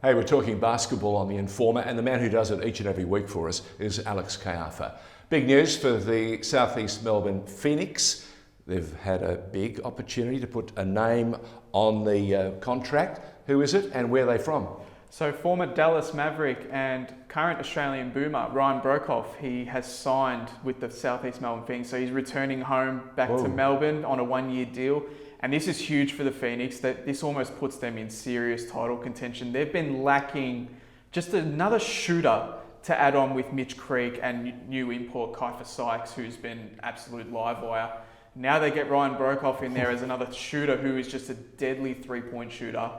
Hey, we're talking basketball on The Informer, and the man who does it each and every week for us is Alex Caiafa. Big news for the Southeast Melbourne Phoenix. They've had a big opportunity to put a name on the contract. Who is it and where are they from? So former Dallas Maverick and current Australian boomer, Ryan Broekhoff, he has signed with the Southeast Melbourne Phoenix. So he's returning home back to Melbourne on a one-year deal. And this is huge for the Phoenix. That this almost puts them in serious title contention. They've been lacking just another shooter to add on with Mitch Creek and new import Caiafa Sykes, who's been absolute live wire. Now they get Ryan Broekhoff in there as another shooter who is just a deadly three-point shooter.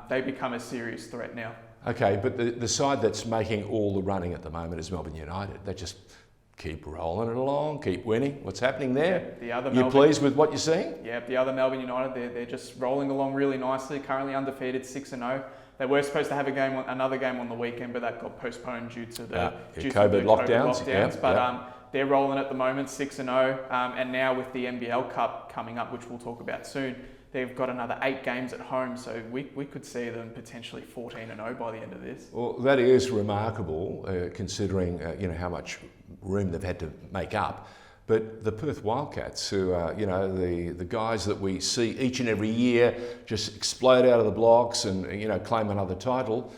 They become a serious threat now. Okay, but the side that's making all the running at the moment is Melbourne United. They just keep rolling it along, keep winning. What's happening there? You pleased with what you're seeing? Yeah, the other Melbourne United, they're just rolling along really nicely. Currently undefeated, 6-0. They were supposed to have another game on the weekend, but that got postponed due to the COVID lockdowns. They're rolling at the moment, 6-0, and now with the NBL Cup coming up, which we'll talk about soon, they've got another 8 games at home, so we could see them potentially 14-0 by the end of this. Well, that is remarkable, considering how much room they've had to make up. But the Perth Wildcats, who are the guys that we see each and every year just explode out of the blocks and claim another title.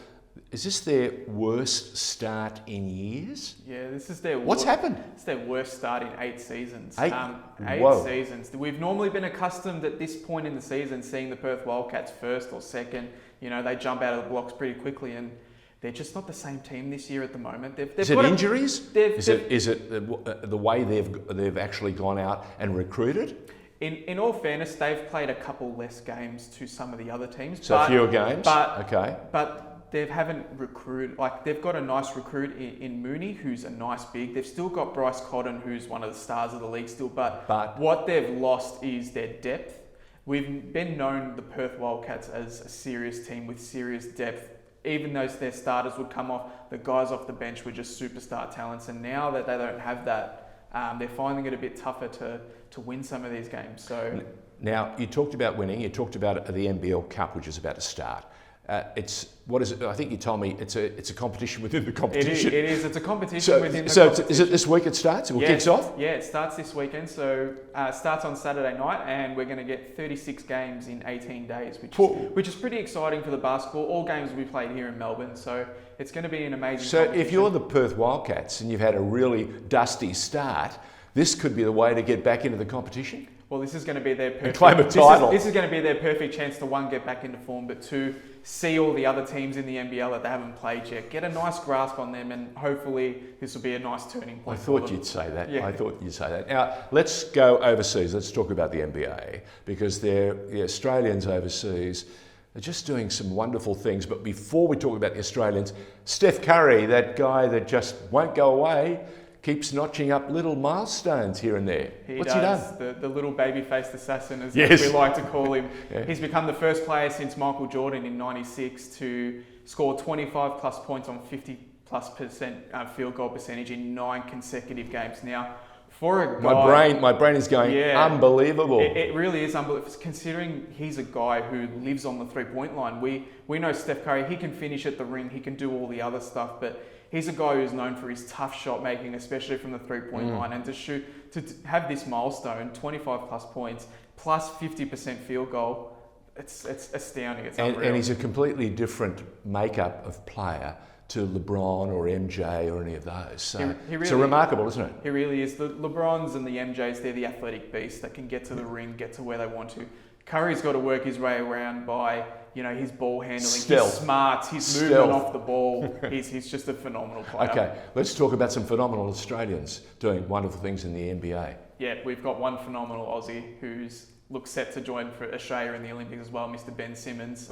Is this their worst start in years? Yeah, this is their. What's happened? It's their worst start in 8 seasons. 8 seasons. We've normally been accustomed at this point in the season seeing the Perth Wildcats first or second. They jump out of the blocks pretty quickly, and they're just not the same team this year at the moment. Is it injuries? Is it the way they've actually gone out and recruited? In all fairness, they've played a couple less games to some of the other teams. So fewer games. But they haven't recruited, they've got a nice recruit in Mooney, who's a nice big. They've still got Bryce Cotton, who's one of the stars of the league still, but what they've lost is their depth. We've been known, the Perth Wildcats, as a serious team with serious depth. Even though their starters would come off, the guys off the bench were just superstar talents. And now that they don't have that, they're finding it a bit tougher to win some of these games. So now, you talked about winning, you talked about the NBL Cup, which is about to start. What is it? I think you told me it's a competition within the competition. It is. It's a competition within the competition. Is it this week it starts? Kicks off? Yeah, it starts this weekend. So it starts on Saturday night, and we're going to get 36 games in 18 days, which is pretty exciting for the basketball. All games will be played here in Melbourne, so it's going to be an amazing competition. If you're the Perth Wildcats and you've had a really dusty start, this could be the way to get back into the competition? Well, this is going to be their perfect... claim a title. This is going to be their perfect chance to, 1, get back into form, but 2, see all the other teams in the NBL that they haven't played yet. Get a nice grasp on them, and hopefully this will be a nice turning point. I thought you'd say that. Yeah. I thought you'd say that. Now, let's go overseas. Let's talk about the NBA, because the Australians overseas are just doing some wonderful things. But before we talk about the Australians, Steph Curry, that guy that just won't go away, keeps notching up little milestones here and there. What's he done? The little baby-faced assassin, as Yes. we like to call him. Yeah. He's become the first player since Michael Jordan in '96 to score 25 plus points on 50+% field goal percentage in 9 consecutive games. Now, for a guy... My brain is going unbelievable. It really is unbelievable, considering he's a guy who lives on the three-point line. We know Steph Curry, he can finish at the ring, he can do all the other stuff, but he's a guy who's known for his tough shot making, especially from the three-point line, and to have this milestone, 25 plus points, plus 50% field goal, it's astounding. It's unreal. And he's a completely different makeup of player to LeBron or MJ or any of those. So it's remarkable, isn't it? He really is. The LeBrons and the MJs, they're the athletic beasts that can get to the ring, get to where they want to. Curry's got to work his way around by, his ball handling, his smarts, his movement off the ball. He's just a phenomenal player. Okay, let's talk about some phenomenal Australians doing wonderful things in the NBA. Yeah, we've got one phenomenal Aussie who's looks set to join for Australia in the Olympics as well, Mr. Ben Simmons.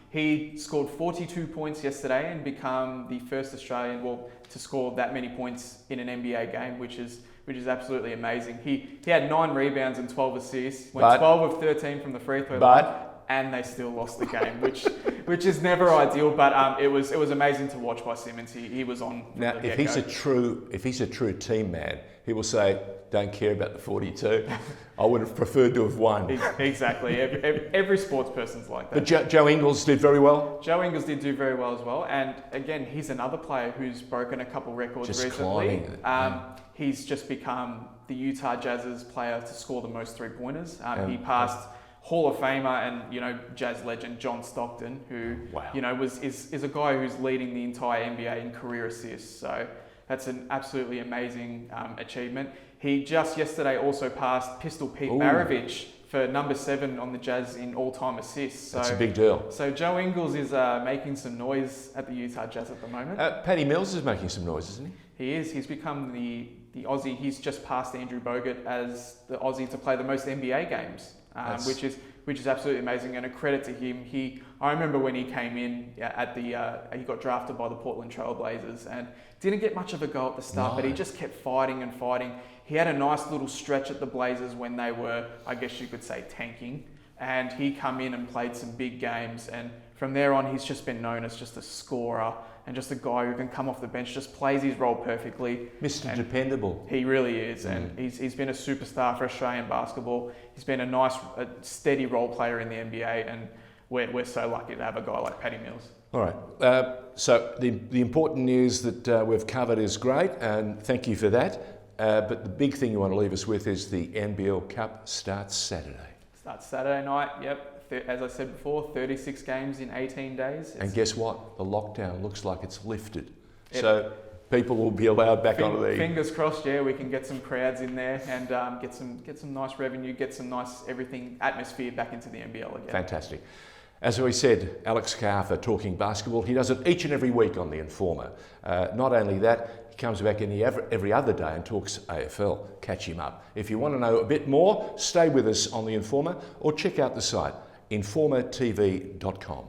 He scored 42 points yesterday and become the first Australian to score that many points in an NBA game, which is absolutely amazing. He had 9 rebounds and 12 assists, went 12 of 13 from the free throw line, and they still lost the game, which is never ideal. But it was amazing to watch by Simmons. He was on from Now, the if he's get-go. a true team man, he will say, "Don't care about the 42. I would have preferred to have won." Exactly. Every sports person's like that. But Joe Ingles did very well. Joe Ingles did do very well as well. And again, he's another player who's broken a couple records Just recently. climbing. He's just become the Utah Jazz's player to score the most three-pointers. He And- passed Hall of Famer and Jazz legend John Stockton, who Wow. is a guy who's leading the entire NBA in career assists. So that's an absolutely amazing achievement. He just yesterday also passed Pistol Pete Ooh. Maravich for number 7 on the Jazz in all-time assists. So, That's a big deal. So Joe Ingles is making some noise at the Utah Jazz at the moment. Paddy Mills is making some noise, isn't he? He is. He's become the Aussie. He's just passed Andrew Bogut as the Aussie to play the most NBA games, which is absolutely amazing, and a credit to him. I remember when he came in he got drafted by the Portland Trail Blazers and didn't get much of a go at the start, but he just kept fighting and fighting. He had a nice little stretch at the Blazers when they were, I guess you could say, tanking, and he come in and played some big games, and from there on he's just been known as just a scorer and just a guy who can come off the bench, just plays his role perfectly. Mr. Dependable. He really is, and he's been a superstar for Australian basketball. He's been a steady role player in the NBA, and we're so lucky to have a guy like Paddy Mills. All right. So the important news that we've covered is great, and thank you for that. But the big thing you want to leave us with is the NBL Cup starts Saturday. Starts Saturday night, yep. As I said before, 36 games in 18 days. And guess what? The lockdown looks like it's lifted. So people will be allowed back onto the... Fingers crossed, yeah, we can get some crowds in there and get some nice revenue, get some nice atmosphere back into the NBL again. Fantastic. As we said, Alex Caiafa talking basketball. He does it each and every week on TheInformer. Not only that, he comes back every other day and talks AFL. Catch him up. If you want to know a bit more, stay with us on TheInformer or check out the site, informertv.com.